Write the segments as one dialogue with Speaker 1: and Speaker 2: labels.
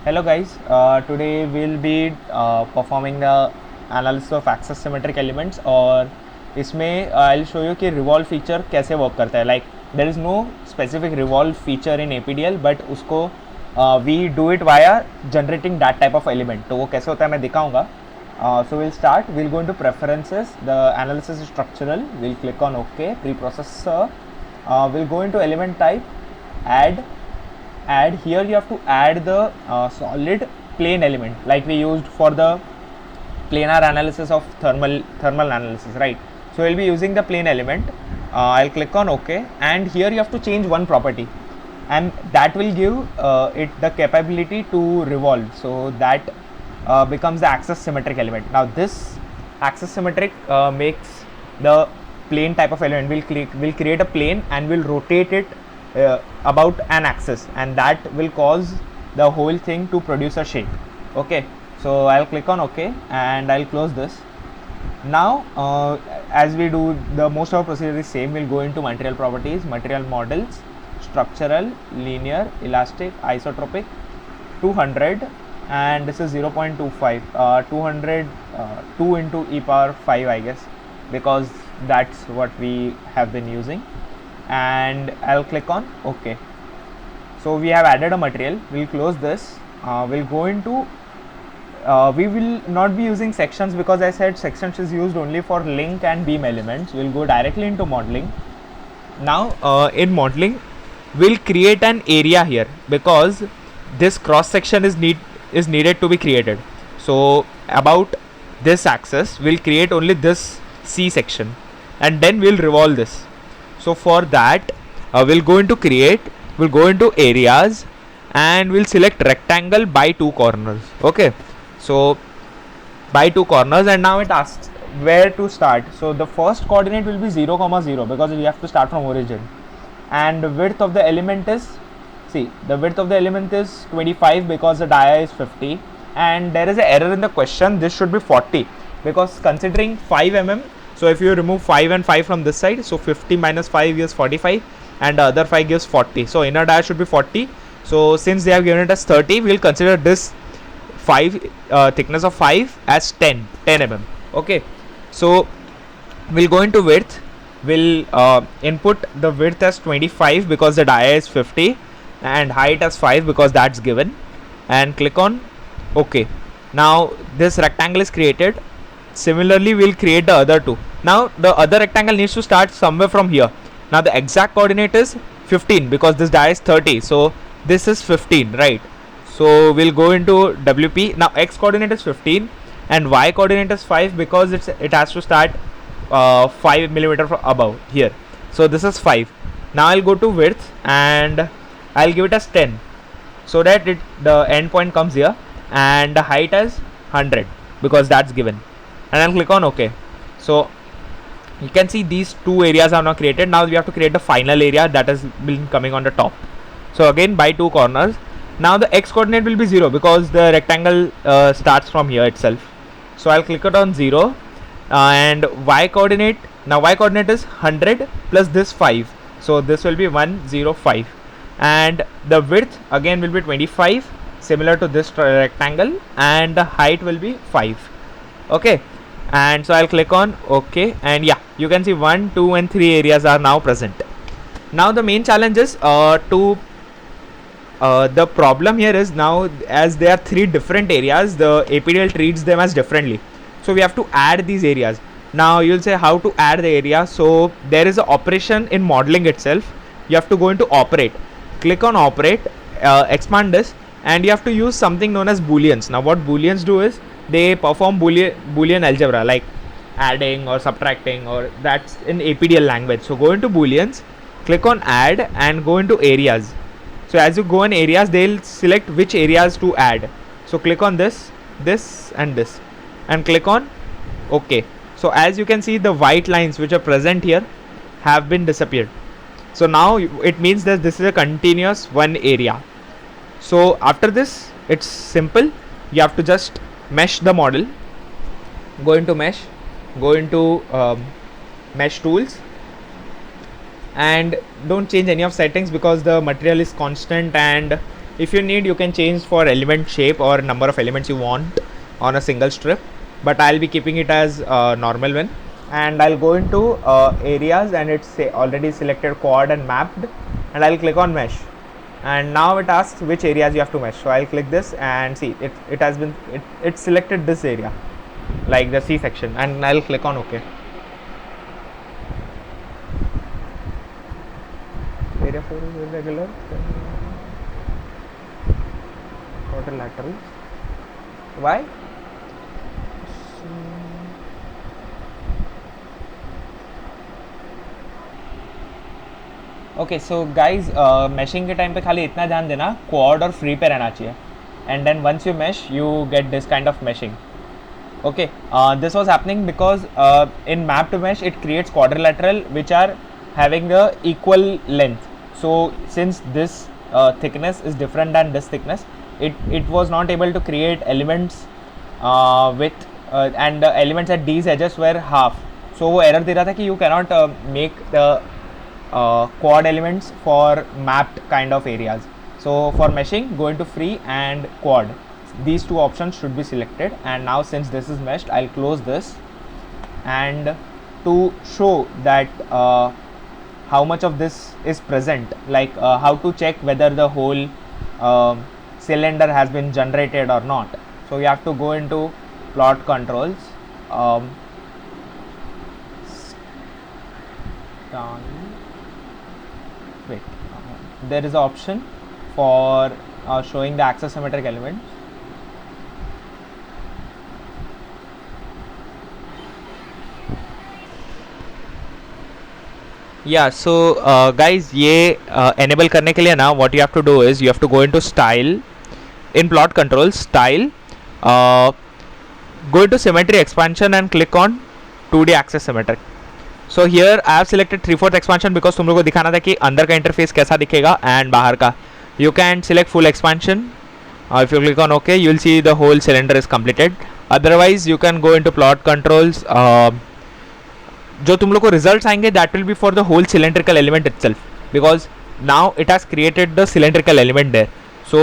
Speaker 1: Hello guys, today we'll be performing the analysis of axis symmetric elements और इसमें I'll show you कि revolve feature कैसे work करता है. Like there is no specific revolve feature in APDL but उसको we do it via generating that type of element. तो वो कैसे होता है मैं दिखाऊंगा. So we'll start. We'll go into preferences. The analysis is structural. We'll click on OK. Preprocessor. We'll go into element type. Add. Here you have to add the solid plane element like we used for the planar analysis of thermal analysis, right? So we'll be using the plane element. I'll click on OK, and here you have to change one property, and that will give it the capability to revolve, so that becomes the axis symmetric element. Now this axis symmetric makes the plane type of element. We'll create a plane and we'll rotate it about an axis, and that will cause the whole thing to produce a shape. Okay, so I'll click on OK and I'll close this. Now as we do, the most of our procedure is same. We'll go into material properties, material models, structural, linear, elastic, isotropic, 200, and this is 0.25, 200 2 into e power 5, I guess, because that's what we have been using. And I'll click on OK. So we have added a material. We'll close this. We'll go into we will not be using sections because I said sections is used only for link and beam elements. We'll go directly into modeling. Now in modeling we'll create an area here because this cross section is needed to be created. So about this axis we'll create only this C section and then we'll revolve this. So for that we'll go into create, we'll go into areas and we'll select rectangle by two corners. Okay, so by two corners, and now it asks where to start. So the first coordinate will be 0, 0 because we have to start from origin, and the width of the element is, see, the width of the element is 25 because the dia is 50, and there is an error in the question. This should be 40 because considering 5 mm, so if you remove 5 and 5 from this side, so 50 minus 5 gives 45 and the other 5 gives 40. So inner dia should be 40. So since they have given it as 30, we will consider this 5 thickness of 5 as 10 mm. Okay, so we'll go into width. We'll input the width as 25 because the dia is 50 and height as 5 because that's given, and click on OK. Now this rectangle is created. Similarly we'll create the other two. Now the other rectangle needs to start somewhere from here. Now the exact coordinate is 15 because this dia is 30, so this is 15, right? So we'll go into WP. Now x coordinate is 15 and y coordinate is 5 because it has to start 5 mm from above here. So this is 5. Now I'll go to width and I'll give it as 10 so that the end point comes here, and the height as 100 because that's given, and I'll click on OK. So you can see these two areas are now created. Now we have to create the final area that has been coming on the top. So again by two corners. Now the x coordinate will be 0 because the rectangle starts from here itself. So I'll click it on 0, and y coordinate, now y coordinate is 100 plus this 5, so this will be 105, and the width again will be 25 similar to this rectangle, and the height will be 5. Okay, and so I'll click on OK, and yeah, you can see 1, 2 and 3 areas are now present. Now the main challenge is the problem here is, now as there are 3 different areas, the APDL treats them as differently, so we have to add these areas. Now you'll say how to add the area. So there is an operation in modeling itself. You have to go into operate, click on operate, expand this, and you have to use something known as booleans. Now what booleans do is they perform boolean algebra like adding or subtracting, or that's in APDL language. So go into booleans, click on add and go into areas. So as you go in areas, they'll select which areas to add. So click on this, this and this, and click on OK. So as you can see, the white lines which are present here have been disappeared. So now it means that this is a continuous one area. So after this it's simple. You have to just mesh the model, go into mesh, go into mesh tools, and don't change any of settings because the material is constant and If you need, you can change for element shape or number of elements you want on a single strip, but I'll be keeping it as normal one. And I'll go into areas, and it's already selected quad and mapped, and I'll click on mesh, and now it asks which areas you have to mesh. So I'll click this, and see it has been it selected this area, like the C section, and I'll click on OK. Area 4 is irregular, quadrilateral. Why? Okay so guys mashing के time पे खाली इतना ध्यान देना, quad और free पे रहना चाहिए, and then once you mesh you get this kind of meshing. Okay, this was happening because in map to mesh it creates quadrilateral which are having a equal length. So since this thickness is different than this thickness, it was not able to create elements with and the elements at these edges were half. So वो error दे रहा था कि you cannot make the quad elements for mapped kind of areas. So for meshing, go into free and quad. These two options should be selected, and now since this is meshed, I'll close this, and to show that how much of this is present, like how to check whether the whole cylinder has been generated or not. So you have to go into plot controls, there is an option for showing the axisymmetric elements. Yeah, so guys, ये enable करने के लिए ना what you have to do is you have to go into style, in plot controls, style, go into symmetry expansion and click on 2D axis symmetric. So here I have selected 3/4 expansion because तुम लोगों को दिखाना था कि अंदर का interface कैसा दिखेगा and बाहर का. You can select full expansion. If you click on OK, you will see the whole cylinder is completed. Otherwise you can go into plot controls. जो तुम लोग को रिजल्ट्स आएंगे that will be for the whole cylindrical element itself, because now it has created the cylindrical element there. So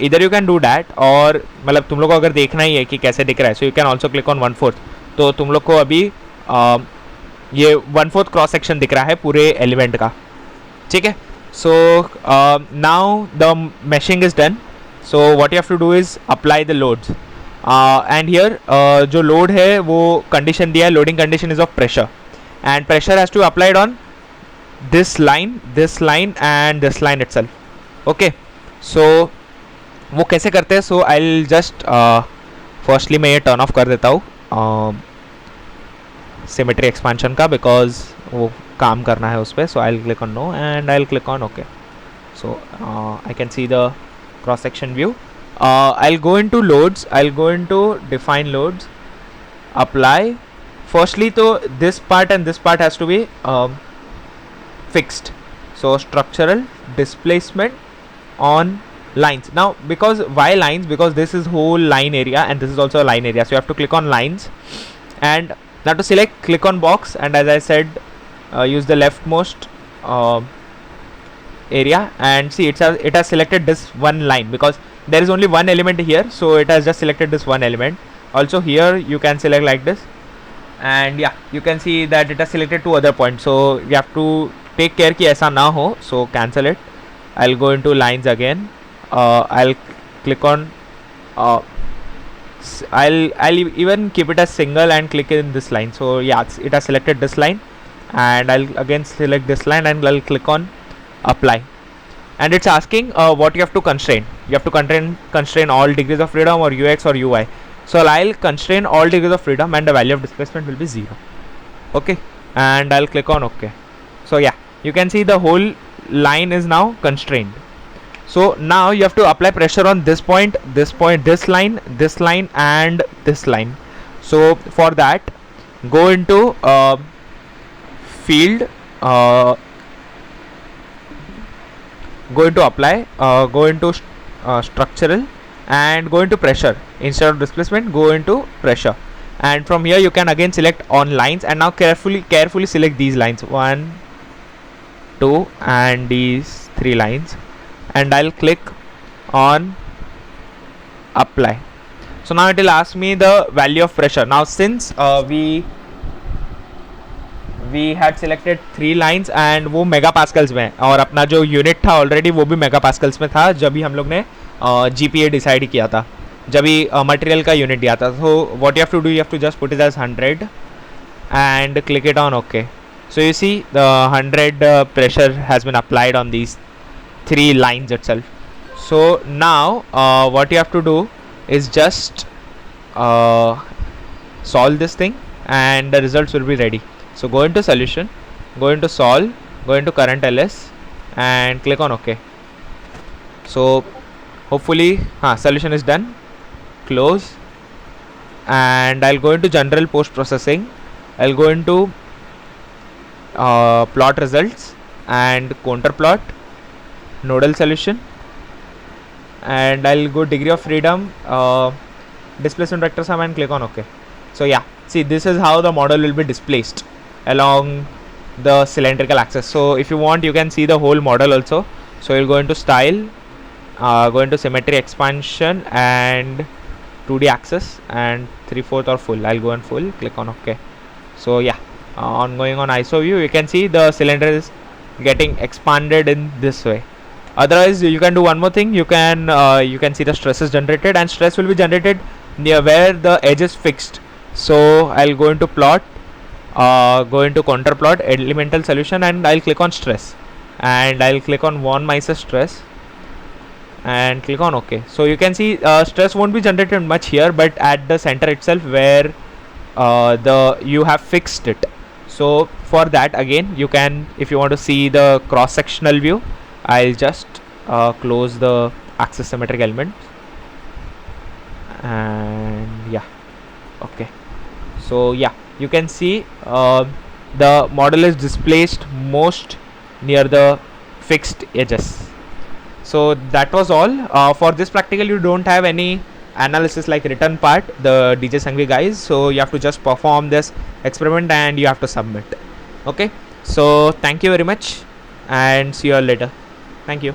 Speaker 1: इधर you can do that, और मतलब तुम लोग को अगर देखना ही है कि कैसे दिख रहा है, so you can also click on 1/4. तो तुम लोग को अभी ये 1/4 क्रॉस सेक्शन दिख रहा है पूरे एलिमेंट का, ठीक है. So now the meshing is done. So what you have to do is apply the loads, and here जो लोड है वो कंडीशन दिया है, loading condition is of pressure, and pressure has to be applied on this line and this line itself. Okay, so वो कैसे करते हैं? So I'll just firstly मैं ये turn off कर देता हूँ symmetry expansion का, because वो काम करना है उस पर. So I'll click on no and I'll click on OK. So I can see the cross section view. I'll go into loads, I'll go into define loads, apply. Firstly, तो this part and this part has to be fixed. So structural displacement on lines. Now because why lines? Because this is whole line area and this is also a line area. So you have to click on lines, and now to select, click on box, and as I said, use the leftmost area, and see it has selected this one line because there is only one element here. So it has just selected this one element. Also here you can select like this, and yeah, you can see that it has selected two other points. So you have to take care कि ऐसा ना हो. So cancel it. I'll go into lines again. I'll click on I'll even keep it as single and click in this line. So yeah, it has selected this line, and I'll again select this line and I'll click on apply, and it's asking what you have to constrain. You have to constrain all degrees of freedom or UX or UI. So I'll constrain all degrees of freedom and the value of displacement will be 0. Okay, and I'll click on OK. So yeah, you can see the whole line is now constrained. So now you have to apply pressure on this point, this line, and this line. So for that, go into field, go into apply, go into structural, and go into pressure. Instead of displacement, go into pressure, and from here you can again select on lines, and now carefully select these lines, 1, 2 and these 3 lines, and I'll click on apply. So now it will ask me the value of pressure. Now since we had selected 3 lines and वो मेगापास्कल्स में, और अपना जो unit था already वो भी मेगापास्कल्स में था जब भी हम लोग ने GPA डिसाइड किया था, जब भी मटेरियल का यूनिट दिया था. so what you have to do, you have to just put it as 100 and click it on OK. So you see the 100 pressure has been applied on these 3 lines itself. So now what you have to do is just solve this thing and the results will be ready. So go into solution, go into solve, go into current ls and click on OK. So hopefully solution is done. Close, and I'll go into general post processing. I'll go into plot results and counter plot, nodal solution, and I'll go degree of freedom, displacement vector sum, and click on OK. So yeah, see, this is how the model will be displaced along the cylindrical axis. So if you want, you can see the whole model also. So you'll go into style, go into symmetry expansion and 2D axis and 3/4 or full. I'll go on full, click on OK. So yeah, on going on ISO view, you can see the cylinder is getting expanded in this way. Otherwise you can do one more thing. You can see the stress is generated, and stress will be generated near where the edge is fixed. So I'll go into plot, go into counter plot, elemental solution, and I'll click on stress, and I'll click on von Mises stress and click on OK. So you can see stress won't be generated much here, but at the center itself where you have fixed it. So for that, again, you can, if you want to see the cross sectional view, I'll just close the axis symmetric element, and yeah, OK. So yeah, you can see the model is displaced most near the fixed edges. So that was all. For this practical, you don't have any analysis like written part, the DJ Sanghvi guys. So you have to just perform this experiment and you have to submit. Okay. So thank you very much and see you all later. Thank you.